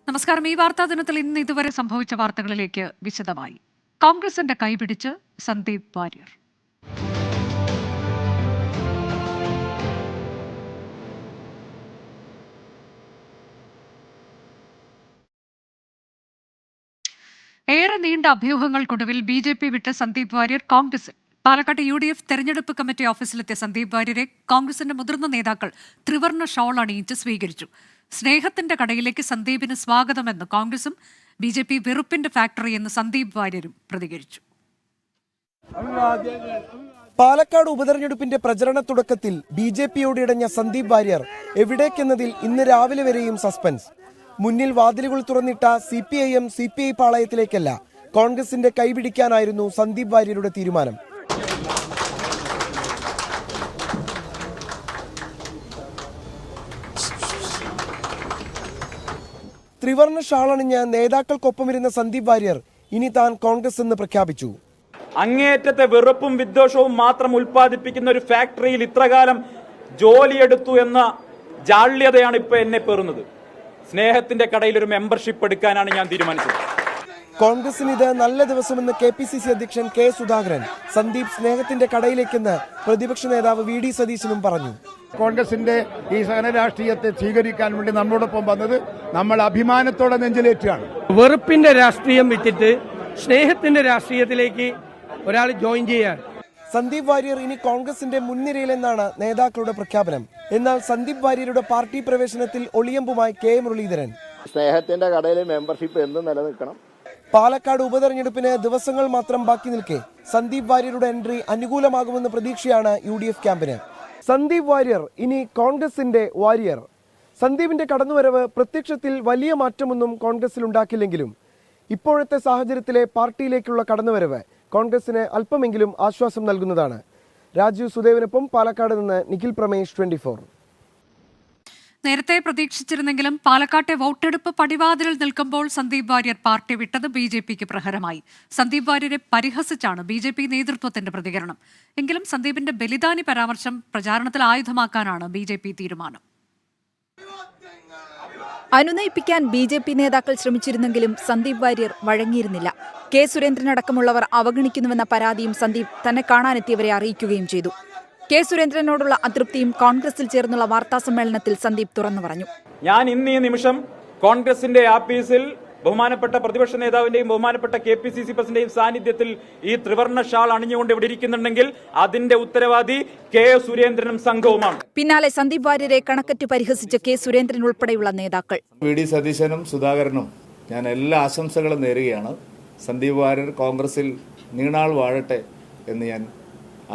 നമസ്കാരം. ഈ വാർത്താ ദിനത്തിൽ ഇന്ന് ഇതുവരെ സംഭവിച്ച വാർത്തകളിലേക്ക് വിശദമായി. കോൺഗ്രസിന്റെ കൈപിടിച്ച് സന്ദീപ് വാര്യർ. ഏറെ നീണ്ട അഭ്യൂഹങ്ങൾക്കൊടുവിൽ BJP വിട്ട് സന്ദീപ് വാര്യർ കോൺഗ്രസിൽ. പാലക്കാട് UDF തെരഞ്ഞെടുപ്പ് കമ്മിറ്റി ഓഫീസിലെത്തിയ സന്ദീപ് വാര്യരെ കോൺഗ്രസിന്റെ മുതിർന്ന നേതാക്കൾ ത്രിവർണ്ണ ഷോൾ അണിയിച്ച് സ്വീകരിച്ചു. സ്നേഹത്തിന്റെ കടയിലേക്ക് സന്ദീപിന് സ്വാഗതമെന്ന് കോൺഗ്രസും BJP വെറുപ്പിന്റെ ഫാക്ടറി എന്ന് സന്ദീപ് വാര്യരും പ്രതികരിച്ചു. പാലക്കാട് ഉപതെരഞ്ഞെടുപ്പിന്റെ പ്രചരണ തുടക്കത്തിൽ BJPയോട് ഇടഞ്ഞ സന്ദീപ് വാര്യർ എവിടേക്കെന്നതിൽ ഇന്ന് രാവിലെ വരെയും സസ്പെൻസ്. മുന്നിൽ വാതിലുകൾ തുറന്നിട്ട CPIM CPI പാളയത്തിലേക്കല്ല, കോൺഗ്രസിന്റെ കൈപിടിക്കാനായിരുന്നു സന്ദീപ് വാര്യരുടെ തീരുമാനം. ത്രിവർണ്ണ ഷാളണിഞ്ഞ് നേതാക്കൾക്കൊപ്പമിരുന്ന സന്ദീപ് വാര്യർ ഇനി താൻ കോൺഗ്രസ് എന്ന് പ്രഖ്യാപിച്ചു. അങ്ങേയറ്റത്തെ വെറുപ്പും വിദ്വേഷവും മാത്രം ഉൽപ്പാദിപ്പിക്കുന്ന ഒരു ഫാക്ടറിയിൽ ഇത്രകാലം ജോലിയെടുത്തു എന്ന ജാള്യതയാണ് ഇപ്പൊ എന്നെ പേറുന്നത്. സ്നേഹത്തിന്റെ കടയിൽ ഒരു മെമ്പർഷിപ്പ് എടുക്കാനാണ് ഞാൻ തീരുമാനിച്ചത്. കോൺഗ്രസിന് ഇത് നല്ല ദിവസമെന്ന് KPCC അധ്യക്ഷൻ K സുധാകരൻ. സന്ദീപ് സ്നേഹത്തിന്റെ കടയിലേക്കെന്ന് പ്രതിപക്ഷ നേതാവ് VD സതീശനും പറഞ്ഞു. കോൺഗ്രസിന്റെ ഈ സഹന രാഷ്ട്രീയത്തെ സ്വീകരിക്കാൻ വേണ്ടി നമ്മളോടൊപ്പം വന്നത് നമ്മൾ അഭിമാനത്തോടെ നെഞ്ചിലേറ്റുകയാണ്. വെറുപ്പിന്റെ രാഷ്ട്രീയം വിറ്റിട്ട് സ്നേഹത്തിന്റെ രാഷ്ട്രീയത്തിലേക്ക് ഒരാൾ ജോയിൻ ചെയ്യാൻ സന്ദീപ് വാര്യർ ഇനി കോൺഗ്രസിന്റെ മുൻനിരയിലെന്നാണ് നേതാക്കളുടെ പ്രഖ്യാപനം. എന്നാൽ സന്ദീപ് വാര്യരുടെ പാർട്ടി പ്രവേശനത്തിൽ ഒളിയമ്പുമായി K മുരളീധരൻ. സ്നേഹത്തിന്റെ കടയിലെ മെമ്പർഷിപ്പ് എന്നും നിലനിൽക്കണം. പാലക്കാട് ഉപതെരഞ്ഞെടുപ്പിന് ദിവസങ്ങൾ മാത്രം ബാക്കി നിൽക്കെ സന്ദീപ് വാര്യരുടെ എൻട്രി അനുകൂലമാകുമെന്ന പ്രതീക്ഷയാണ് UDF ക്യാമ്പിന്. സന്ദീപ് വാര്യർ ഇനി കോൺഗ്രസിന്റെ വാര്യർ. സന്ദീപിന്റെ കടന്നുവരവ് പ്രത്യക്ഷത്തിൽ വലിയ മാറ്റമൊന്നും കോൺഗ്രസിൽ ഉണ്ടാക്കില്ലെങ്കിലും ഇപ്പോഴത്തെ സാഹചര്യത്തിലെ പാർട്ടിയിലേക്കുള്ള കടന്നുവരവ് കോൺഗ്രസിന് അല്പമെങ്കിലും ആശ്വാസം നൽകുന്നതാണ്. രാജീവ് സുദേവിനൊപ്പം പാലക്കാട് നിന്ന് നിഖിൽ പ്രമേഷ്, 24. നേരത്തെ പ്രതീക്ഷിച്ചിരുന്നെങ്കിലും പാലക്കാട്ടെ വോട്ടെടുപ്പ് പടിവാതിലിൽ നിൽക്കുമ്പോൾ സന്ദീപ് വാര്യർ പാർട്ടി വിട്ടത് BJPക്ക് പ്രഹരമായി. സന്ദീപ് വാര്യരെ പരിഹസിച്ചാണ് BJP നേതൃത്വത്തിന്റെ പ്രതികരണം. എങ്കിലും സന്ദീപിന്റെ ബലിദാനി പരാമർശം പ്രചാരണത്തിൽ ആയുധമാക്കാനാണ് BJP തീരുമാനം. അനുനയിപ്പിക്കാൻ BJP നേതാക്കൾ ശ്രമിച്ചിരുന്നെങ്കിലും സന്ദീപ് വാര്യർ വഴങ്ങിയിരുന്നില്ല. K സുരേന്ദ്രനടക്കമുള്ളവർ അവഗണിക്കുന്നുവെന്ന പരാതിയും സന്ദീപ് തന്നെ കാണാനെത്തിയവരെ അറിയിക്കുകയും ചെയ്തു. K സുരേന്ദ്രനോടുള്ള അതൃപ്തിയും കോൺഗ്രസിൽ ചേർന്നുള്ള വാർത്താ സമ്മേളനത്തിൽ സന്ദീപ് തുറന്നു പറഞ്ഞു. ഞാൻ ഇന്ന് ഈ നിമിഷം കോൺഗ്രസിന്റെ ആഫീസിൽ ബഹുമാനപ്പെട്ട പ്രതിപക്ഷ നേതാവിന്റെയും ബഹുമാനപ്പെട്ട KPCC പ്രസിഡന്റിന്റെയും സാന്നിധ്യത്തിൽ ഈ ത്രിവർണ്ണ ഷാൾ അണിഞ്ഞുകൊണ്ട് ഇവിടെ ഇരിക്കുന്നുണ്ടെങ്കിൽ അതിന്റെ ഉത്തരവാദി K സുരേന്ദ്രനും സംഘവുമാണ്. പിന്നാലെ സന്ദീപ് വാര്യരെ കണക്കറ്റ് പരിഹസിച്ച K സുരേന്ദ്രൻ ഉൾപ്പെടെയുള്ള നേതാക്കൾ. VD സതീശനും സുധാകരനും ഞാൻ എല്ലാ ആശംസകളും നേരുകയാണ്. സന്ദീപ് വാര്യർ കോൺഗ്രസിൽ നീണാൾ വാഴട്ടെ എന്ന് ഞാൻ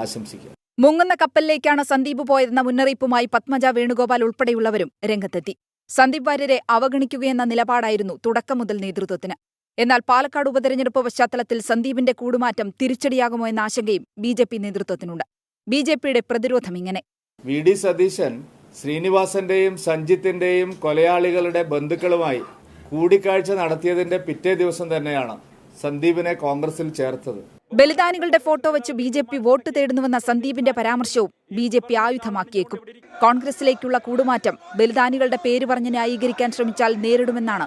ആശംസിക്കുന്നു. മുങ്ങുന്ന കപ്പലിലേക്കാണ് സന്ദീപ് പോയതെന്ന മുന്നറിയിപ്പുമായി പത്മജ വേണുഗോപാൽ ഉൾപ്പെടെയുള്ളവരും രംഗത്തെത്തി. സന്ദീപ് വാര്യരെ അവഗണിക്കുകയെന്ന നിലപാടായിരുന്നു തുടക്കം മുതൽ നേതൃത്വത്തിന്. എന്നാൽ പാലക്കാട് ഉപതെരഞ്ഞെടുപ്പ് പശ്ചാത്തലത്തിൽ സന്ദീപിന്റെ കൂടുമാറ്റം തിരിച്ചടിയാകുമോ എന്ന ആശങ്കയും BJP നേതൃത്വത്തിനുണ്ട്. BJPയുടെ പ്രതിരോധം ഇങ്ങനെ. VD സതീശൻ ശ്രീനിവാസന്റെയും സഞ്ജിത്തിന്റെയും കൊലയാളികളുടെ ബന്ധുക്കളുമായി കൂടിക്കാഴ്ച നടത്തിയതിന്റെ പിറ്റേ ദിവസം തന്നെയാണ് സന്ദീപിനെ കോൺഗ്രസിൽ ചേർത്തത്. ബലിദാനികളുടെ ഫോട്ടോ വെച്ച് BJP വോട്ട് തേടുന്നുവെന്ന സന്ദീപിന്റെ പരാമർശവും BJP ആയുധമാക്കിയേക്കും. കോൺഗ്രസിലേക്കുള്ള കൂടുമാറ്റം ബലിദാനികളുടെ പേര് പറഞ്ഞ് ന്യായീകരിക്കാൻ ശ്രമിച്ചാൽ നേരിടുമെന്നാണ്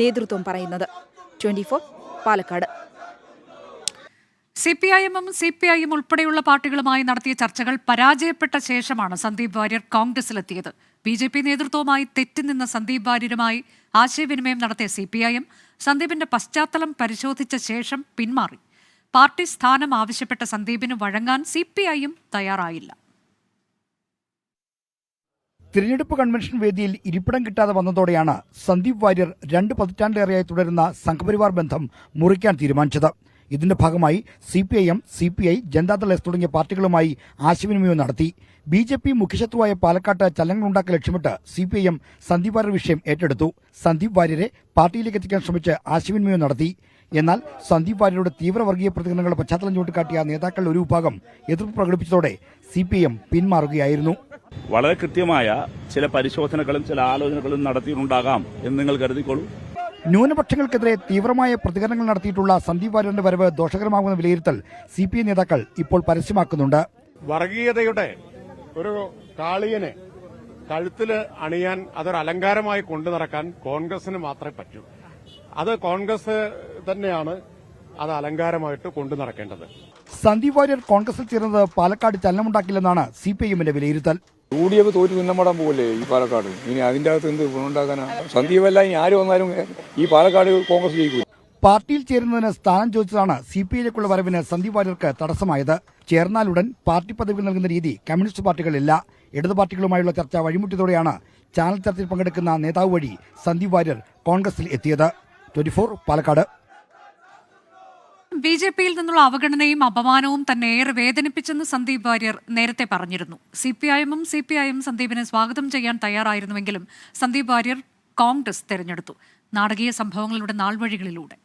നേതൃത്വം പറയുന്നത്. 24 പാലക്കാട്. CPIM-ഉം CPI-യും ഉൾപ്പെടെയുള്ള പാർട്ടികളുമായി നടത്തിയ ചർച്ചകൾ പരാജയപ്പെട്ട ശേഷമാണ് സന്ദീപ് വാര്യർ കോൺഗ്രസിലെത്തിയത്. BJP നേതൃത്വവുമായി തെറ്റിനിന്ന സന്ദീപ് വാര്യരുമായി ആശയവിനിമയം നടത്തിയ CPIM സന്ദീപിന്റെ പശ്ചാത്തലം പരിശോധിച്ച ശേഷം പിന്മാറി. പാർട്ടി സ്ഥാനം ആവശ്യപ്പെട്ട സന്ദീപിന് വഴങ്ങാൻ CPI-യും തയ്യാറായില്ല. തിരഞ്ഞെടുപ്പ് കൺവെൻഷൻ വേദിയിൽ ഇരിപ്പിടം കിട്ടാതെ വന്നതോടെയാണ് സന്ദീപ് വാര്യർ 2 പതിറ്റാണ്ടിലേറെയായി തുടരുന്ന സംഘപരിവാർ ബന്ധം മുറിക്കാൻ തീരുമാനിച്ചത്. ഇതിന്റെ ഭാഗമായി CPIM, CPI, ജനതാദൾ എസ് തുടങ്ങിയ പാർട്ടികളുമായി ആശയവിനിമയം നടത്തി. BJP മുഖ്യശത്രുവായ പാലക്കാട്ട് ചലനങ്ങളുണ്ടാക്കാൻ ലക്ഷ്യമിട്ട് CPIM സന്ദീപ് വാര്യർ വിഷയം ഏറ്റെടുത്തു. സന്ദീപ് വാര്യരെ പാർട്ടിയിലേക്ക് എത്തിക്കാൻ ശ്രമിച്ച് ആശയവിനിമയം നടത്തി. എന്നാൽ സന്ദീപ് വാര്യരുടെ തീവ്രവർഗീയ പ്രതികരണങ്ങളുടെ പശ്ചാത്തലം ചൂണ്ടിക്കാട്ടിയ നേതാക്കളിൽ ഒരു വിഭാഗം എതിർപ്പ് പ്രകടിപ്പിച്ചതോടെ CPIM പിന്മാറുകയായിരുന്നു. വളരെ കൃത്യമായ ചില പരിശോധനകളും ചില ആലോചനകളും നടത്തിയിട്ടുണ്ടാകാം എന്ന് നിങ്ങൾ കരുതിക്കോളൂ. ന്യൂനപക്ഷങ്ങൾക്കെതിരെ തീവ്രമായ പ്രതികരണങ്ങൾ നടത്തിയിട്ടുള്ള സന്ദീപ് വാര്യരുടെ വരവ് ദോഷകരമാകുന്ന വിലയിരുത്തൽ CPI നേതാക്കൾ ഇപ്പോൾ പരസ്യമാക്കുന്നുണ്ട്. വർഗീയതയുടെ ഒരു കാളിയനെ കഴുത്തിൽ അണിയാൻ അതൊരു അലങ്കാരമായി കൊണ്ടു നടക്കാൻ കോൺഗ്രസിന് മാത്രമേ പറ്റൂ. അത് കോൺഗ്രസ് തന്നെയാണ് അത് അലങ്കാരമായിട്ട് കൊണ്ടു നടക്കേണ്ടത്. സന്ദീപ് വാര്യർ കോൺഗ്രസിൽ ചേർന്നത് പാലക്കാട് ചലനമുണ്ടാക്കില്ലെന്നാണ് CPIMന്റെ വിലയിരുത്തൽ. UDF തോറ്റ് തുന്നമടാൻ പോകല്ലേ ഈ പാലക്കാട്. ഇനി അതിന്റെ അകത്ത് എന്ത് ഗുണമുണ്ടാക്കാനാ? സന്ദീപല്ല ഇനി ആര് വന്നാലും ഈ പാലക്കാട് കോൺഗ്രസ് ജയിക്കും. പാർട്ടിയിൽ ചേരുന്നതിന് സ്ഥാനം ചോദിച്ചതാണ് CPIയിലേക്കുള്ള വരവിന് സന്ദീപ് വാര്യർക്ക് തടസ്സമായത്. ചേർന്നാലുടൻ പാർട്ടി പദവികൾ നൽകുന്ന രീതി കമ്മ്യൂണിസ്റ്റ് പാർട്ടികളില്ല. ഇടതു പാർട്ടികളുമായുള്ള ചർച്ച വഴിമുട്ടിയതോടെയാണ് ചാനൽ ചർച്ചയിൽ പങ്കെടുക്കുന്ന നേതാവ് വഴി സന്ദീപ് വാര്യർ കോൺഗ്രസിൽ എത്തിയത്. 24 പാലക്കാട്. BJPയിൽ നിന്നുള്ള അവഗണനയും അപമാനവും തന്നെ ഏറെ വേദനിപ്പിച്ചെന്ന് സന്ദീപ് വാര്യർ നേരത്തെ പറഞ്ഞിരുന്നു. CPIയും സന്ദീപിനെ സ്വാഗതം ചെയ്യാൻ തയ്യാറായിരുന്നുവെങ്കിലും സന്ദീപ് വാര്യർ കോൺഗ്രസ് തെരഞ്ഞെടുത്തു. നാടകീയ സംഭവങ്ങളുടെ നാൾവഴികളിലൂടെ.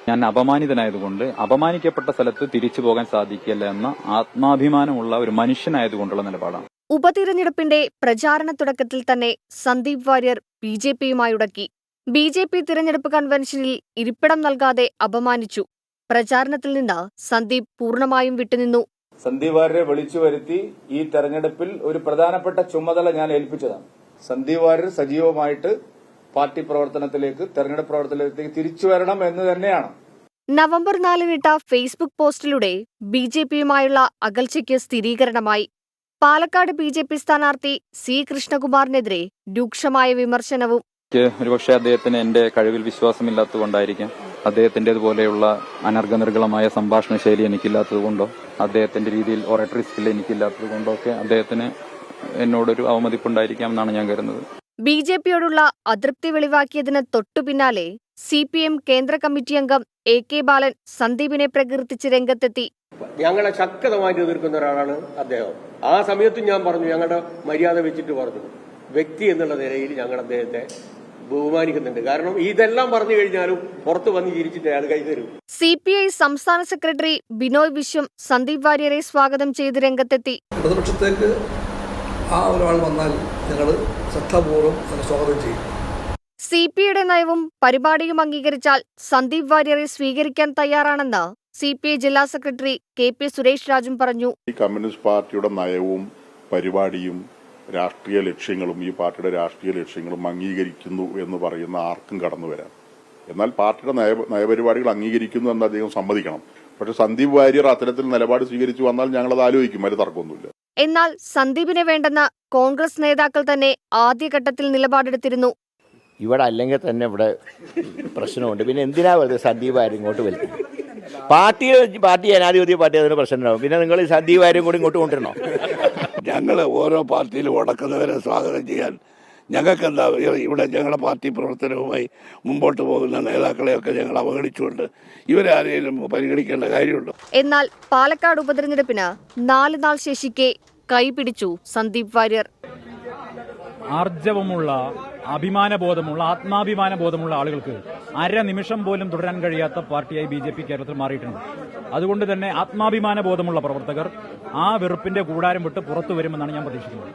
ഞാൻ അപമാനിതനായതുകൊണ്ട് അപമാനിക്കപ്പെട്ട സ്ഥലത്ത് തിരിച്ചു പോകാൻ സാധിക്കില്ല എന്ന ആത്മാഭിമാനമുള്ള ഒരു മനുഷ്യനായതുകൊണ്ടുള്ള നിലപാടാണ്. ഉപതിരഞ്ഞെടുപ്പിന്റെ പ്രചാരണ തുടക്കത്തിൽ തന്നെ സന്ദീപ് വാര്യർ BJPയുമായി ഉടക്കി. BJP തിരഞ്ഞെടുപ്പ് കൺവെൻഷനിൽ ഇരിപ്പിടം നൽകാതെ അപമാനിച്ചു. പ്രചാരണത്തിൽ നിന്ന് സന്ദീപ് പൂർണ്ണമായും വിട്ടുനിന്നു. സന്ദീപ് വാര്യരെ വിളിച്ചു വരുത്തി ഈ തെരഞ്ഞെടുപ്പിൽ ഒരു പ്രധാനപ്പെട്ട ചുമതല ഞാൻ ഏൽപ്പിച്ചതാണ്. സന്ദീപ് വാര്യർ സജീവമായിട്ട് പാർട്ടി പ്രവർത്തനത്തിലേക്ക്, തെരഞ്ഞെടുപ്പ് പ്രവർത്തനത്തിലേക്ക് തിരിച്ചു വരണം എന്ന് തന്നെയാണ്. നവംബർ 4-നിട്ട ഫേസ്ബുക്ക് പോസ്റ്റിലൂടെ BJPയുമായുള്ള അകൽച്ചയ്ക്ക് സ്ഥിരീകരണമായി. പാലക്കാട് BJP സ്ഥാനാർത്ഥി C കൃഷ്ണകുമാറിനെതിരെ രൂക്ഷമായ വിമർശനവും. ഒരുപക്ഷെ അദ്ദേഹത്തിന് എന്റെ കഴിവിൽ വിശ്വാസമില്ലാത്തതുകൊണ്ടായിരിക്കാം, അദ്ദേഹത്തിന്റേതുപോലെയുള്ള അനർഘനിർഗളമായ സംഭാഷണ ശൈലി എനിക്കില്ലാത്തതുകൊണ്ടോ, അദ്ദേഹത്തിന്റെ രീതിയിൽ ഒറേറ്ററി സ്കിൽ എനിക്കില്ലാത്തതുകൊണ്ടോ ഒക്കെ അദ്ദേഹത്തിന് എന്നോടൊരു അവമതിപ്പുണ്ടായിരിക്കാം എന്നാണ് ഞാൻ കരുതുന്നത്. BJPയോടുള്ള അതൃപ്തി വെളിവാക്കിയതിന് തൊട്ടുപിന്നാലെ CPM കേന്ദ്ര കമ്മിറ്റി അംഗം AK ബാലൻ സന്ദീപിനെ പ്രകീർത്തിച്ച് രംഗത്തെത്തി. ഞങ്ങളെ ശക്തമായിട്ട് എതിർക്കുന്ന ഒരാളാണ് അദ്ദേഹം. ആ സമയത്തും ഞാൻ പറഞ്ഞു, ഞങ്ങളുടെ മര്യാദ വെച്ചിട്ട് പറഞ്ഞു, വ്യക്തി എന്നുള്ള നിലയിൽ ഞങ്ങൾ അദ്ദേഹത്തെ ബഹുമാനിക്കുന്നുണ്ട്. കാരണം ഇതെല്ലാം പറഞ്ഞു കഴിഞ്ഞാലും പുറത്തു വന്ന് ചിരിച്ചിട്ട് അയാൾ കൈതരും. CPI സംസ്ഥാന സെക്രട്ടറി ബിനോയ് വിശ്വം സന്ദീപ് വാര്യരെ സ്വാഗതം ചെയ്ത് രംഗത്തെത്തി. ഇടതുപക്ഷത്തേക്ക് ആ ഒരാൾ വന്നാൽ ഞങ്ങൾ ശ്രദ്ധാപൂർവ്വം സ്വാഗതം ചെയ്യും. CPIയുടെ നയവും പരിപാടിയും അംഗീകരിച്ചാൽ സന്ദീപ് വാര്യരെ സ്വീകരിക്കാൻ തയ്യാറാണെന്ന് CPI ജില്ലാ സെക്രട്ടറി KP സുരേഷ് രാജും പറഞ്ഞു. ഈ കമ്മ്യൂണിസ്റ്റ് പാർട്ടിയുടെ നയവും പരിപാടിയും രാഷ്ട്രീയ ലക്ഷ്യങ്ങളും ഈ പാർട്ടിയുടെ രാഷ്ട്രീയ ലക്ഷ്യങ്ങളും അംഗീകരിക്കുന്നു എന്ന് പറയുന്ന ആർക്കും കടന്നു വരാം. എന്നാൽ പാർട്ടിയുടെ നയപരിപാടികൾ അംഗീകരിക്കുന്നു എന്ന് അദ്ദേഹം സമ്മതിക്കണം. പക്ഷെ സന്ദീപ് വാര്യർ അത്തരത്തിൽ നിലപാട് സ്വീകരിച്ചു വന്നാൽ ഞങ്ങളത് ആലോചിക്കും, അതിൽ തർക്കമൊന്നുമില്ല. എന്നാൽ സന്ദീപിനെ വേണ്ടെന്ന് കോൺഗ്രസ് നേതാക്കൾ തന്നെ ആദ്യഘട്ടത്തിൽ നിലപാടെടുത്തിരുന്നു. ഇവിടെ അല്ലെങ്കിൽ തന്നെ ഇവിടെ പ്രശ്നമുണ്ട്. പിന്നെ എന്തിനാ വെറുതെ സന്ദീപ് വാര്യർ ഇങ്ങോട്ട് വരുന്നത്? പാർട്ടി ജനാധിപത്യ പാർട്ടി അതിന് പ്രശ്നം ഉണ്ടാവും. പിന്നെ നിങ്ങൾ സന്ദീപ് വാര്യരും കൂടി ഇങ്ങോട്ട് കൊണ്ടുവരണോ? ഞങ്ങൾ ഓരോ പാർട്ടിയിലും ഉടക്കുന്നവരെ സ്വാഗതം ചെയ്യാൻ ഞങ്ങൾക്ക് എന്താ, ഇവിടെ ഞങ്ങളുടെ പാർട്ടി പ്രവർത്തനവുമായി മുമ്പോട്ട് പോകുന്ന നേതാക്കളെയൊക്കെ ഞങ്ങൾ അവഗണിച്ചുകൊണ്ട് ഇവരെ ആരെയും പരിഗണിക്കേണ്ട കാര്യമുണ്ടോ? എന്നാൽ പാലക്കാട് ഉപതെരഞ്ഞെടുപ്പിന് 4 നാൾ ശേഷിക്കെ കൈപിടിച്ചു സന്ദീപ് വാര്യർ. ആർജവമുള്ള, അഭിമാനബോധമുള്ള, ആത്മാഭിമാനബോധമുള്ള ആളുകൾക്ക് അരനിമിഷം പോലും തുടരാൻ കഴിയാത്ത പാർട്ടിയായി BJP കേരളത്തിൽ മാറിയിട്ടുണ്ട്. അതുകൊണ്ട് തന്നെ ആത്മാഭിമാനബോധമുള്ള പ്രവർത്തകർ ആ വെറുപ്പിന്റെ കൂടാരം വിട്ട് പുറത്തു വരുമെന്നാണ് ഞാൻ പ്രതീക്ഷിക്കുന്നത്.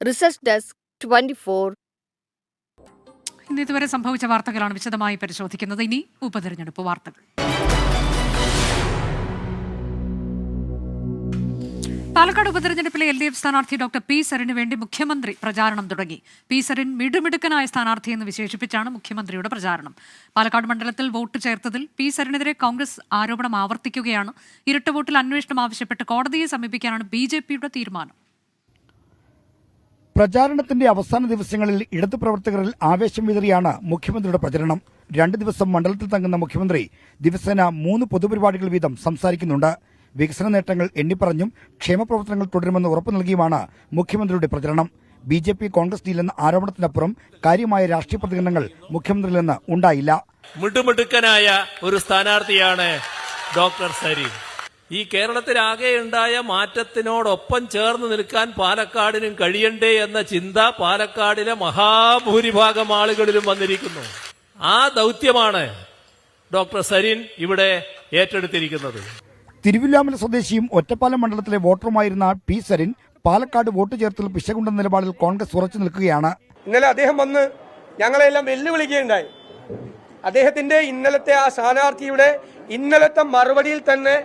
Research desk 24. ഇന്ന് ഇതുവരെ സംഭവിച്ച വാർത്തകളാണ് വിശദമായി പരിശോധിക്കുന്നത്. ഇനി ഉപതെരഞ്ഞെടുപ്പ് വാർത്തകൾ. പാലക്കാട് ഉപതെരഞ്ഞെടുപ്പിലെ LDF സ്ഥാനാർത്ഥി ഡോക്ടർ P സരിന് വേണ്ടി മുഖ്യമന്ത്രി പ്രചാരണം തുടങ്ങി. P സരിൻ മിടുമിടുക്കനായ സ്ഥാനാർത്ഥിയെന്ന് വിശേഷിപ്പിച്ചാണ് മുഖ്യമന്ത്രിയുടെ പ്രചാരണം. പാലക്കാട് മണ്ഡലത്തിൽ വോട്ട് ചേർത്തതിൽ P സരിനെതിരെ കോൺഗ്രസ് ആരോപണം ആവർത്തിക്കുകയാണ്. ഇരട്ട വോട്ടിൽ അന്വേഷണം ആവശ്യപ്പെട്ട് കോടതിയെ സമീപിക്കാനാണ് BJPയുടെ തീരുമാനം. പ്രചാരണത്തിന്റെ അവസാന ദിവസങ്ങളിൽ ഇടതു പ്രവർത്തകരിൽ ആവേശം വിതറിയാണ് മുഖ്യമന്ത്രിയുടെ പ്രചരണം. 2 ദിവസം മണ്ഡലത്തിൽ തങ്ങുന്ന മുഖ്യമന്ത്രി ദിവസേന 3 പൊതുപരിപാടികൾ വീതം സംസാരിക്കുന്നുണ്ട്. വികസന നേട്ടങ്ങൾ എണ്ണിപ്പറഞ്ഞും ക്ഷേമപ്രവർത്തനങ്ങൾ തുടരുമെന്ന് ഉറപ്പു നൽകിയുമാണ് മുഖ്യമന്ത്രിയുടെ പ്രചരണം. BJP കോൺഗ്രസ് ഡീലെന്ന ആരോപണത്തിനപ്പുറം കാര്യമായ രാഷ്ട്രീയ പ്രതികരണങ്ങൾ മുഖ്യമന്ത്രിയിൽ നിന്ന് ഉണ്ടായില്ല. മിടുമിടുക്കനായ ഒരു സ്ഥാനാർത്ഥിയാണ് ഡോക്ടർ സരീൻ. ഈ കേരളത്തിലാകെ ഉണ്ടായ മാറ്റത്തിനോടൊപ്പം ചേർന്ന് നിൽക്കാൻ പാലക്കാടിനും കഴിയണ്ടേ എന്ന ചിന്ത പാലക്കാടിലെ മഹാഭൂരിഭാഗം ആളുകളിലും വന്നിരിക്കുന്നു. ആ ദൗത്യമാണ് ഡോക്ടർ സരീൻ ഇവിടെ ഏറ്റെടുത്തിരിക്കുന്നത്. തിരുവില്ലാമല സ്വദേശിയും ഒറ്റപ്പാലം മണ്ഡലത്തിലെ വോട്ടറുമായിരുന്ന P സരിൻ പാലക്കാട് വോട്ട് ചേർത്തൽ പിശകുണ്ടെന്ന നിലപാടിൽ കോൺഗ്രസ് ഉറച്ചു നിൽക്കുകയാണ്. ഇന്നലെ അദ്ദേഹം വന്ന് ഞങ്ങളെല്ലാം വെല്ലുവിളിക്കുകയുണ്ടായി. അദ്ദേഹത്തിന്റെ ഇന്നലത്തെ ആ സ്ഥാനാർത്ഥിയുടെ ഇന്നലത്തെ മറുപടിയിൽ തന്നെ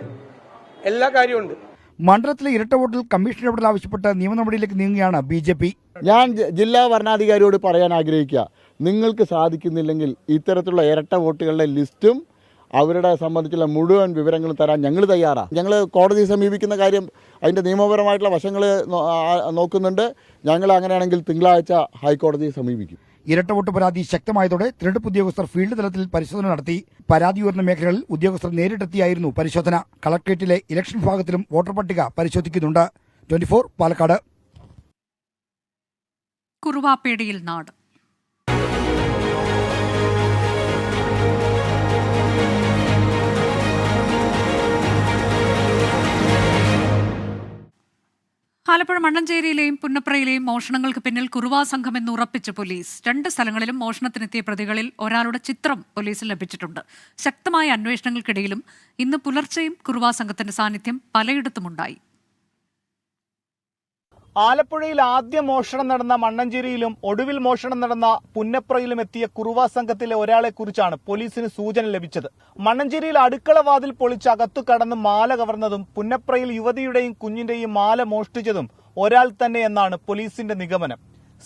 എല്ലാ കാര്യമുണ്ട്. മണ്ഡലത്തിലെ ഇരട്ട വോട്ടിൽ കമ്മീഷൻ ഇടപെടൽ ആവശ്യപ്പെട്ട് നിയമ നടപടിയിലേക്ക് നീങ്ങുകയാണ് BJP. ഞാൻ ജില്ലാ ഭരണാധികാരിയോട് പറയാൻ ആഗ്രഹിക്കുക, നിങ്ങൾക്ക് സാധിക്കുന്നില്ലെങ്കിൽ ഇത്തരത്തിലുള്ള ഇരട്ട വോട്ടുകളുടെ ലിസ്റ്റും അവരുടെ സംബന്ധിച്ചുള്ള മുഴുവൻ വിവരങ്ങളും തരാൻ ഞങ്ങൾ തയ്യാറാണ്. ഞങ്ങൾ കോടതിയെ സമീപിക്കുന്ന കാര്യം അതിൻ്റെ നിയമപരമായിട്ടുള്ള വശങ്ങൾ നോക്കുന്നുണ്ട്. ഞങ്ങൾ അങ്ങനെയാണെങ്കിൽ തിങ്കളാഴ്ച ഹൈക്കോടതിയെ സമീപിക്കും. ഇരട്ട വോട്ട് പരാതി ശക്തമായതോടെ തിരഞ്ഞെടുപ്പ് ഉദ്യോഗസ്ഥർ ഫീൽഡ് തലത്തിൽ പരിശോധന നടത്തി. പരാതി ഉയർന്ന മേഖലകളിൽ ഉദ്യോഗസ്ഥർ നേരിട്ടെത്തിയായിരുന്നു പരിശോധന. കളക്ട്രേറ്റിലെ ഇലക്ഷൻ വിഭാഗത്തിലും വോട്ടർ പട്ടിക പരിശോധിക്കുന്നുണ്ട്. 24 പാലക്കാട്. കുറുവാപ്പേടിയിൽ നാട്. ആലപ്പുഴ മണ്ണഞ്ചേരിയിലെയും പുന്നപ്രയിലെയും മോഷണങ്ങൾക്ക് പിന്നിൽ കുറുവാ സംഘമെന്ന് ഉറപ്പിച്ച് പോലീസ്. 2 സ്ഥലങ്ങളിലും മോഷണത്തിനെത്തിയ പ്രതികളിൽ ഒരാളുടെ ചിത്രം പോലീസിൽ ലഭിച്ചിട്ടുണ്ട്. ശക്തമായ അന്വേഷണങ്ങൾക്കിടയിലും ഇന്ന് പുലർച്ചെയും കുറുവാ സംഘത്തിന്റെ സാന്നിധ്യം പലയിടത്തുമുണ്ടായി. ആലപ്പുഴയിൽ ആദ്യ മോഷണം നടന്ന മണ്ണഞ്ചേരിയിലും ഒടുവിൽ മോഷണം നടന്ന പുന്നപ്രയിലും എത്തിയ കുറുവാ സംഘത്തിലെ ഒരാളെ കുറിച്ചാണ് പോലീസിന് സൂചന ലഭിച്ചത്. മണ്ണഞ്ചേരിയിൽ അടുക്കള വാതിൽ പൊളിച്ച് അകത്തു കടന്ന് മാല കവർന്നതും പുന്നപ്രയിൽ യുവതിയുടെയും കുഞ്ഞിന്റെയും മാല മോഷ്ടിച്ചതും ഒരാൾ തന്നെ എന്നാണ് പോലീസിന്റെ നിഗമനം.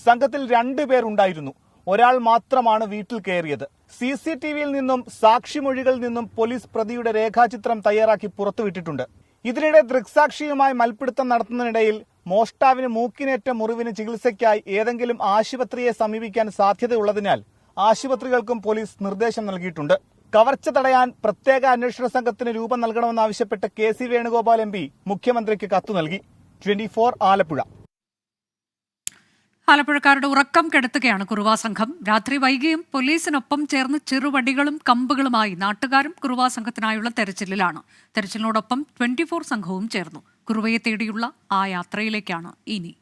സംഘത്തിൽ 2 പേർ ഉണ്ടായിരുന്നു. ഒരാൾ മാത്രമാണ് വീട്ടിൽ കയറിയത്. CCTVയിൽ നിന്നും സാക്ഷിമൊഴികളിൽ നിന്നും പോലീസ് പ്രതിയുടെ രേഖാചിത്രം തയ്യാറാക്കി പുറത്തുവിട്ടിട്ടുണ്ട്. ഇതിനിടെ ദൃക്സാക്ഷിയുമായി മൽപ്പിടുത്തം നടത്തുന്നതിനിടയിൽ മോഷ്ടാവിന് മൂക്കിനേറ്റ മുറിവിന് ചികിത്സയ്ക്കായി ഏതെങ്കിലും ആശുപത്രിയെ സമീപിക്കാൻ സാധ്യതയുള്ളതിനാൽ ആശുപത്രികൾക്കും പോലീസ് നിർദ്ദേശം നൽകിയിട്ടുണ്ട്. കവർച്ച തടയാൻ പ്രത്യേക അന്വേഷണ സംഘത്തിന് രൂപം നൽകണമെന്നാവശ്യപ്പെട്ട് KC വേണുഗോപാൽ MP മുഖ്യമന്ത്രിക്ക് കത്തു നൽകി. 24 ആലപ്പുഴ. ആലപ്പുഴക്കാരുടെ ഉറക്കം കെടുത്തുകയാണ് കുറുവാ സംഘം. രാത്രി വൈകിയും പോലീസിനൊപ്പം ചേർന്ന് ചെറുവടികളും കമ്പുകളുമായി നാട്ടുകാരും കുറുവാ സംഘത്തിനായുള്ള തെരച്ചിലിലാണ്. തെരച്ചിലിനോടൊപ്പം 24 സംഘവും ചേർന്നു. കുറുവയെ തേടിയുള്ള ആ യാത്രയിലേക്കാണ് ഇനി.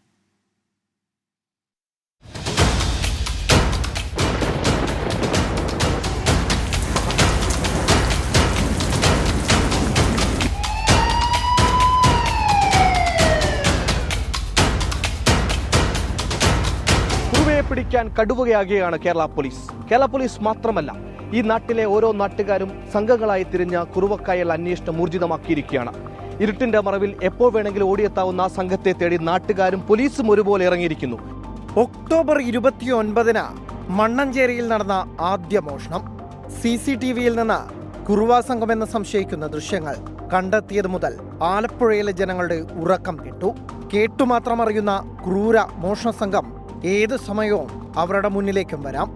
കുറുവയെ പിടിക്കാൻ കടുവകയാകുകയാണ് കേരള പോലീസ്. കേരള പോലീസ് മാത്രമല്ല, ഈ നാട്ടിലെ ഓരോ നാട്ടുകാരും സംഘങ്ങളായി തിരിഞ്ഞ കുറുവക്കായൽ അന്വേഷണം ഊർജിതമാക്കിയിരിക്കുകയാണ്. ഇരുട്ടിന്റെ മറവിൽ എപ്പോൾ വേണമെങ്കിലും ഓടിയെത്താവുന്ന ആ സംഘത്തെ തേടി നാട്ടുകാരും പോലീസും ഒരുപോലെ ഇറങ്ങിയിരിക്കുന്നു. ഒക്ടോബർ 29-ന് മണ്ണഞ്ചേരിയിൽ നടന്ന ആദ്യ മോഷണം. CCTVയിൽ നിന്ന് കുറുവാ സംഘമെന്ന് സംശയിക്കുന്ന ദൃശ്യങ്ങൾ കണ്ടെത്തിയത് മുതൽ ആലപ്പുഴയിലെ ജനങ്ങളുടെ ഉറക്കം കെട്ടു. കേട്ടുമാത്രം അറിയുന്ന ക്രൂര മോഷണ സംഘം ഏത് സമയവും അവരുടെ മുന്നിലേക്കും വരാം.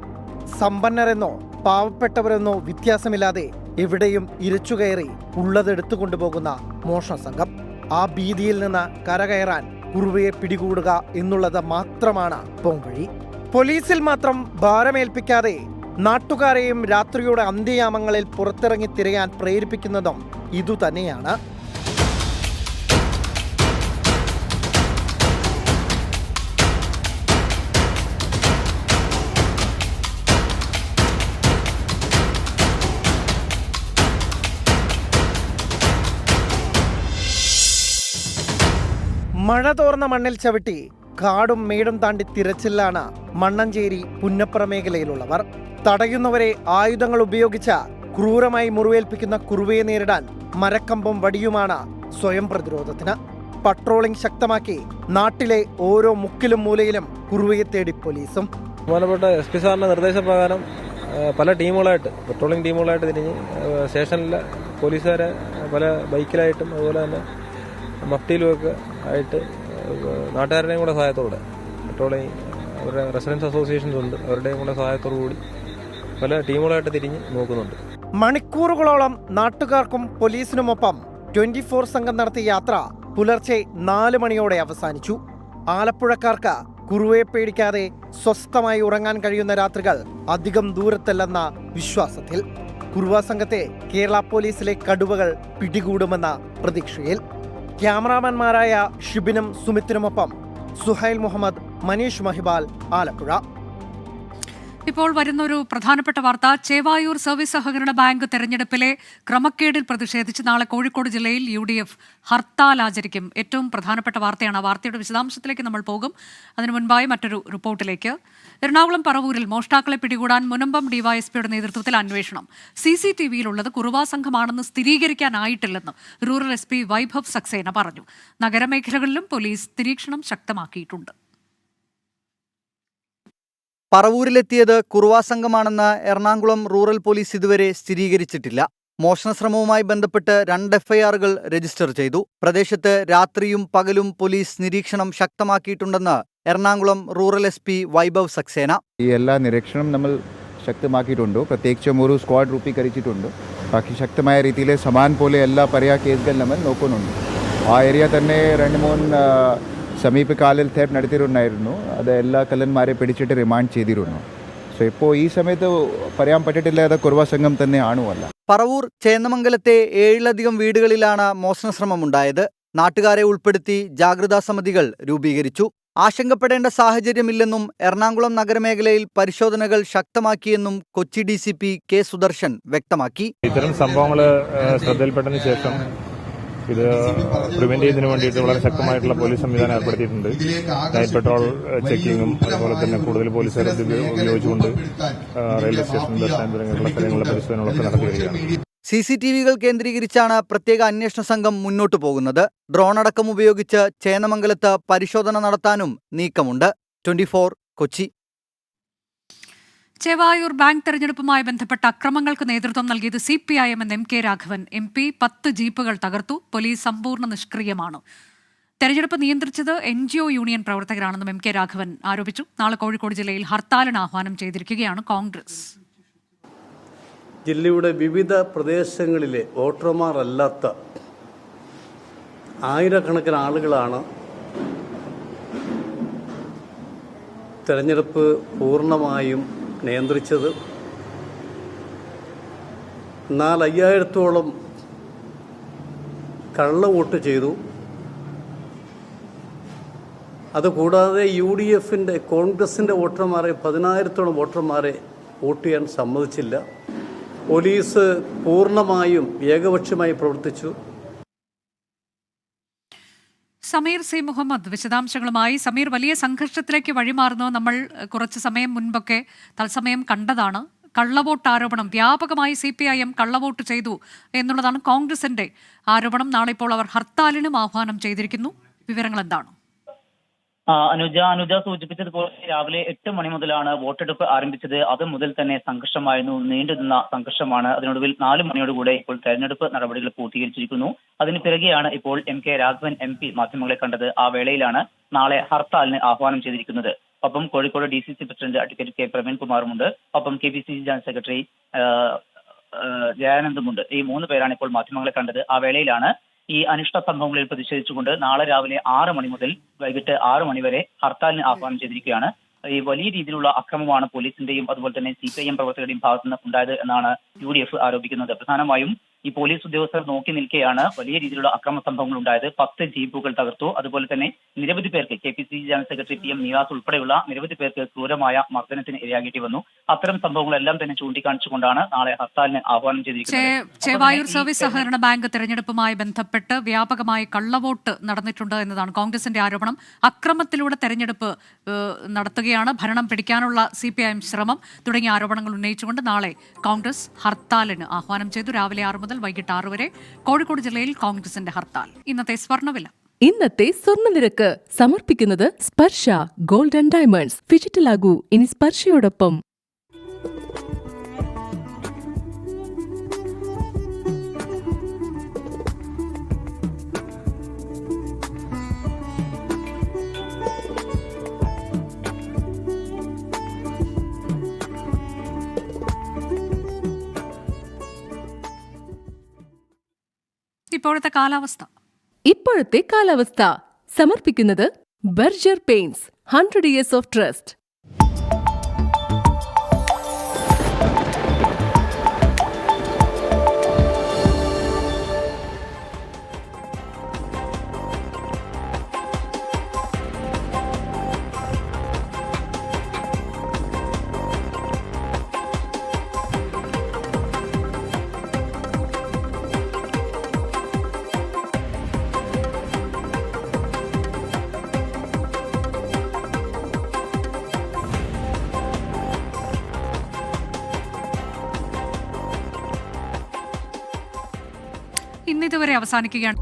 സമ്പന്നരെന്നോ പാവപ്പെട്ടവരെന്നോ വ്യത്യാസമില്ലാതെ എവിടെയും ഇരച്ചുകയറി ഉള്ളതെടുത്തു കൊണ്ടുപോകുന്ന മോഷണ സംഘം. ആ ഭീതിയിൽ നിന്ന് കരകയറാൻ കുറുവയെ പിടികൂടുക എന്നുള്ളത് മാത്രമാണ് പോംവഴി. പോലീസിൽ മാത്രം ഭാരമേൽപ്പിക്കാതെ നാട്ടുകാരെയും രാത്രിയുടെ അന്ത്യയാമങ്ങളിൽ പുറത്തിറങ്ങി തിരയാൻ പ്രേരിപ്പിക്കുന്നതും ഇതുതന്നെയാണ്. മഴ തോർന്ന മണ്ണിൽ ചവിട്ടി കാടും മേടും താണ്ടി തിരച്ചിലാണ് മണ്ണഞ്ചേരി പുന്നപ്ര മേഖലയിലുള്ളവർ. തടയുന്നവരെ ആയുധങ്ങൾ ഉപയോഗിച്ച ക്രൂരമായി മുറിവേൽപ്പിക്കുന്ന കുറുവയെ നേരിടാൻ മരക്കമ്പും വടിയുമാണ് സ്വയം പ്രതിരോധത്തിന്. പട്രോളിംഗ് ശക്തമാക്കി നാട്ടിലെ ഓരോ മുക്കിലും മൂലയിലും കുറുവയെ തേടി പോലീസും. ബഹുമാനപ്പെട്ട SP സാറിന്റെ നിർദ്ദേശപ്രകാരം പല ടീമുകളായിട്ട് പട്രോളിംഗ് ടീമുകളായിട്ട് തിരിഞ്ഞ് സ്റ്റേഷനിലെ പോലീസുകാരെ പല ബൈക്കിലായിട്ടും അതുപോലെ തന്നെ മഫ്റ്റിയിലുമൊക്കെ ആയിട്ട് നാട്ടുകാരുടെയും കൂടെ സഹായത്തോടെ പട്രോളിംഗ് അവരുടെ റെസിഡൻസ് അസോസിയേഷൻസ് ഉണ്ട്, അവരുടെയും കൂടെ സഹായത്തോടു കൂടി പല ടീമുകളായിട്ട് തിരിഞ്ഞ് നോക്കുന്നുണ്ട്. മണിക്കൂറുകളോളം നാട്ടുകാർക്കും പോലീസിനുമൊപ്പം 24 സംഘം നടത്തിയ യാത്ര പുലർച്ചെ 4 മണിയോടെ അവസാനിച്ചു. ആലപ്പുഴക്കാർക്ക് കുറുവയെ പേടിക്കാതെ സ്വസ്ഥമായി ഉറങ്ങാൻ കഴിയുന്ന രാത്രികൾ അധികം ദൂരത്തല്ലെന്ന വിശ്വാസത്തിൽ കുറുവ സംഘത്തെ കേരള പോലീസിലെ കടുവകൾ പിടികൂടുമെന്ന പ്രതീക്ഷയിൽ. ക്യാമറാമാൻമാരായ ഷിബിനും സുമിത്തിനുമൊപ്പം സുഹൈൽ മുഹമ്മദ്, മനീഷ് മഹിബാൽ, ആലപ്പുഴ. ഇപ്പോൾ വരുന്നൊരു പ്രധാനപ്പെട്ട വാർത്ത. ചേവായൂർ സർവീസ് സഹകരണ ബാങ്ക് തെരഞ്ഞെടുപ്പിലെ ക്രമക്കേടിൽ പ്രതിഷേധിച്ച് നാളെ കോഴിക്കോട് ജില്ലയിൽ UDF ഹർത്താൽ ആചരിക്കും. ഏറ്റവും പ്രധാനപ്പെട്ട വാർത്തയാണ്. ആ വാർത്തയുടെ വിശദാംശത്തിലേക്ക് നമ്മൾ പോകും. അതിനു മുൻപായി മറ്റൊരു റിപ്പോർട്ടിലേക്ക്. എറണാകുളം പറവൂരിൽ മോഷ്ടാക്കളെ പിടികൂടാൻ മുനമ്പം ഡിവൈഎസ്പിയുടെ നേതൃത്വത്തിൽ അന്വേഷണം. CCTVയിലുള്ളത് കുറുവാ സംഘമാണെന്ന് സ്ഥിരീകരിക്കാനായിട്ടില്ലെന്ന് റൂറൽ SP വൈഭവ് സക്സേന പറഞ്ഞു. നഗരമേഖലകളിലും പോലീസ് നിരീക്ഷണം ശക്തമാക്കിയിട്ടുണ്ട്. പറവൂരിലെത്തിയത് കുറുവാ സംഘമാണെന്ന് എറണാകുളം റൂറൽ പോലീസ് ഇതുവരെ സ്ഥിരീകരിച്ചിട്ടില്ല. മോഷണശ്രമവുമായി ബന്ധപ്പെട്ട് 2 FIRകൾ രജിസ്റ്റർ ചെയ്തു. പ്രദേശത്ത് രാത്രിയും പകലും പോലീസ് നിരീക്ഷണം ശക്തമാക്കിയിട്ടുണ്ടെന്ന് എറണാകുളം റൂറൽ SP വൈഭവ് സക്സേന. ഈ എല്ലാ നിരീക്ഷണം നമ്മൾ ശക്തമാക്കിയിട്ടുണ്ട്. പ്രത്യേകിച്ചും ഒരു സ്ക്വാഡ് രൂപീകരിച്ചിട്ടുണ്ട്. ബാക്കി ശക്തമായ രീതിയിൽ സമാൻ പോലെ എല്ലാ പര്യായ കേസുകൾ നമ്മൾ നോക്കുന്നുണ്ട്. ആ ഏരിയ തന്നെ 2-3 സമീപകാലിൽ തേപ്പ് നടത്തിയിട്ടുണ്ടായിരുന്നു. അത് എല്ലാ കള്ളന്മാരെ പിടിച്ചിട്ട് റിമാൻഡ് ചെയ്തിരുന്നു. സോ ഇപ്പോൾ ഈ സമയത്ത് പറയാൻ പറ്റിയിട്ടില്ല അത് കുറുവാ സംഘം തന്നെയാണോ അല്ല. പറവൂർ ചേന്നമംഗലത്തെ 7ലധികം വീടുകളിലാണ് മോഷണശ്രമമുണ്ടായത്. നാട്ടുകാരെ ഉൾപ്പെടുത്തി ജാഗ്രതാ സമിതികൾ രൂപീകരിച്ചു. ആശങ്കപ്പെടേണ്ട സാഹചര്യമില്ലെന്നും എറണാകുളം നഗരമേഖലയിൽ പരിശോധനകൾ ശക്തമാക്കിയെന്നും കൊച്ചി DCP K സുദർശൻ വ്യക്തമാക്കി. ഇത്തരം സംഭവങ്ങൾ ശ്രദ്ധയിൽപ്പെട്ടതിന് ശേഷം ഇത് പ്രിവെന്റ് ചെയ്യുന്നതിന് വേണ്ടിയിട്ട് വളരെ ശക്തമായിട്ടുള്ള പോലീസ് സംവിധാനം ഏർപ്പെടുത്തിയിട്ടുണ്ട്. നൈറ്റ് പെട്രോൾ ചെക്കിങ്ങും അതുപോലെ തന്നെ കൂടുതൽ പോലീസുകാരെ ഉപയോഗിച്ചുകൊണ്ട് റെയിൽവേ സ്റ്റേഷൻ, ബസ് സ്റ്റാൻഡ് തുടങ്ങിയുള്ള സ്ഥലങ്ങളിലെ പരിശോധനകളൊക്കെ നടത്തി വരികയാണ്. CCTVകൾ കേന്ദ്രീകരിച്ചാണ് പ്രത്യേക അന്വേഷണ സംഘം മുന്നോട്ടു പോകുന്നത്. ഡ്രോൺ അടക്കം ഉപയോഗിച്ച് ചേന്നമംഗലത്ത് പരിശോധന നടത്താനും നീക്കമുണ്ട്. 24 കൊച്ചി. ചേവായൂർ ബാങ്ക് തെരഞ്ഞെടുപ്പുമായി ബന്ധപ്പെട്ട അക്രമങ്ങൾക്ക് നേതൃത്വം നൽകിയത് CPIM എന്ന MK രാഘവൻ MP 10 ജീപ്പുകൾ തകർത്തു. പോലീസ് സമ്പൂർണ്ണ നിഷ്ക്രിയമാണ്. തെരഞ്ഞെടുപ്പ് നിയന്ത്രിച്ചത് NGO യൂണിയൻ പ്രവർത്തകരാണെന്നും MK രാഘവൻ ആരോപിച്ചു. നാളെ കോഴിക്കോട് ജില്ലയിൽ ഹർത്താലിന് ആഹ്വാനം ചെയ്തിരിക്കുകയാണ് കോൺഗ്രസ്. ജില്ലയുടെ വിവിധ പ്രദേശങ്ങളിലെ വോട്ടർമാരല്ലാത്ത ആയിരക്കണക്കിന് ആളുകളാണ് തെരഞ്ഞെടുപ്പ് പൂർണ്ണമായും നിയന്ത്രിച്ചത്. 5000-ഓളം കള്ള വോട്ട് ചെയ്തു. അതുകൂടാതെ UDFന്റെ കോൺഗ്രസിൻ്റെ വോട്ടർമാരെ 10000-ഓളം വോട്ടർമാരെ വോട്ട് ചെയ്യാൻ സമ്മതിച്ചില്ല. പോലീസ് പൂർണ്ണമായും ഏകപക്ഷീയമായി പ്രവർത്തിച്ചു. സമീർ C. മുഹമ്മദ് വിശദാംശങ്ങളുമായി. സമീർ, വലിയ സംഘർഷത്തിലേക്ക് വഴിമാറുന്നു. നമ്മൾ കുറച്ച് സമയം മുൻപൊക്കെ തത്സമയം കണ്ടതാണ്. കള്ളവോട്ട് ആരോപണം വ്യാപകമായി CPIM കള്ളവോട്ട് ചെയ്തു എന്നുള്ളതാണ് കോൺഗ്രസിന്റെ ആരോപണം. നാളെ ഇപ്പോൾ അവർ ഹർത്താലിനും ആഹ്വാനം ചെയ്തിരിക്കുന്നു. വിവരങ്ങൾ എന്താണ്? അനുജ സൂചിപ്പിച്ചതുപോലെ രാവിലെ 8 മണി മുതലാണ് വോട്ടെടുപ്പ് ആരംഭിച്ചത്. അത് മുതൽ തന്നെ സംഘർഷമായിരുന്നു, നീണ്ടുനിന്ന സംഘർഷമാണ്. അതിനൊടുവിൽ 4 മണിയോടുകൂടെ ഇപ്പോൾ തെരഞ്ഞെടുപ്പ് നടപടികൾ പൂർത്തീകരിച്ചിരിക്കുന്നു. അതിന് പിറകെയാണ് ഇപ്പോൾ MK രാഘവൻ MP മാധ്യമങ്ങളെ കണ്ടത്. ആ വേളയിലാണ് നാളെ ഹർത്താലിന് ആഹ്വാനം ചെയ്തിരിക്കുന്നത്. ഒപ്പം Kozhikode DCC president advocate K പ്രവീൺകുമാറുമുണ്ട്. ഒപ്പം KPCC ജനറൽ സെക്രട്ടറി ജയാനന്ദുമുണ്ട്. ഈ 3 പേരാണ് ഇപ്പോൾ മാധ്യമങ്ങളെ കണ്ടത്. ആ വേളയിലാണ് ഈ അനിഷ്ട സംഭവങ്ങളിൽ പ്രതിഷേധിച്ചുകൊണ്ട് നാളെ രാവിലെ 6 മണി മുതൽ വൈകിട്ട് 6 മണി വരെ ഹർത്താലിന് ആഹ്വാനം ചെയ്തിരിക്കുകയാണ്. ഈ വലിയ രീതിയിലുള്ള അക്രമമാണ് പോലീസിന്റെയും അതുപോലെ തന്നെ CPIM പ്രവർത്തകരുടെയും ഭാഗത്തുനിന്ന് ഉണ്ടായത് എന്നാണ് UDF ആരോപിക്കുന്നത്. പ്രധാനമായും ഈ പോലീസ് ഉദ്യോഗസ്ഥർ നോക്കി നിൽക്കെയാണ് വലിയ രീതിയിലുള്ള അക്രമ സംഭവങ്ങൾ ഉണ്ടായത്. 10 ജീപ്പുകൾ തകർത്തു. അതുപോലെ തന്നെ നിരവധി പേർക്ക് KPCC general secretary PM Nivas ഉൾപ്പെടെയുള്ള നിരവധി പേർക്ക് ക്രൂരമായ മർദ്ദനത്തിന് ഇരയാകേണ്ടി വന്നു. അത്തരം സംഭവങ്ങളെല്ലാം തന്നെ ചൂണ്ടിക്കാണിച്ചുകൊണ്ടാണ് നാളെ ഹർത്താലിന് ആഹ്വാനം ചെയ്തിരിക്കുന്നത്. ചേവായൂർ സർവീസ് സഹകരണ ബാങ്ക് തെരഞ്ഞെടുപ്പുമായി ബന്ധപ്പെട്ട് വ്യാപകമായി കള്ളവോട്ട് നടന്നിട്ടുണ്ട് എന്നതാണ് കോൺഗ്രസിന്റെ ആരോപണം. അക്രമത്തിലൂടെ തെരഞ്ഞെടുപ്പ് നടത്തുകയാണ്, ഭരണം പിടിക്കാനുള്ള CPIM ശ്രമം തുടങ്ങിയ ആരോപണങ്ങൾ ഉന്നയിച്ചുകൊണ്ട് നാളെ കോൺഗ്രസ് ഹർത്താലിന് ആഹ്വാനം ചെയ്തു. രാവിലെ 6 മുതൽ വൈകിട്ട് 6 വരെ കോഴിക്കോട് ജില്ലയിൽ കോൺഗ്രസിന്റെ ഹർത്താൽ. ഇന്നത്തെ സ്വർണ്ണവില. ഇന്നത്തെ സ്വർണ്ണനിരക്ക് സമർപ്പിക്കുന്നത് സ്പർശ ഗോൾഡ് ആൻഡ് ഡയമണ്ട്സ്. ഫിജിറ്റലാകൂ ഇനി സ്പർശയോടൊപ്പം. ഇപ്പോഴത്തെ കാലാവസ്ഥ സമർപ്പിക്കുന്നത് Berger paints 100 years of trust. ഇന്നിതുവരെ അവസാനിക്കുകയാണ്.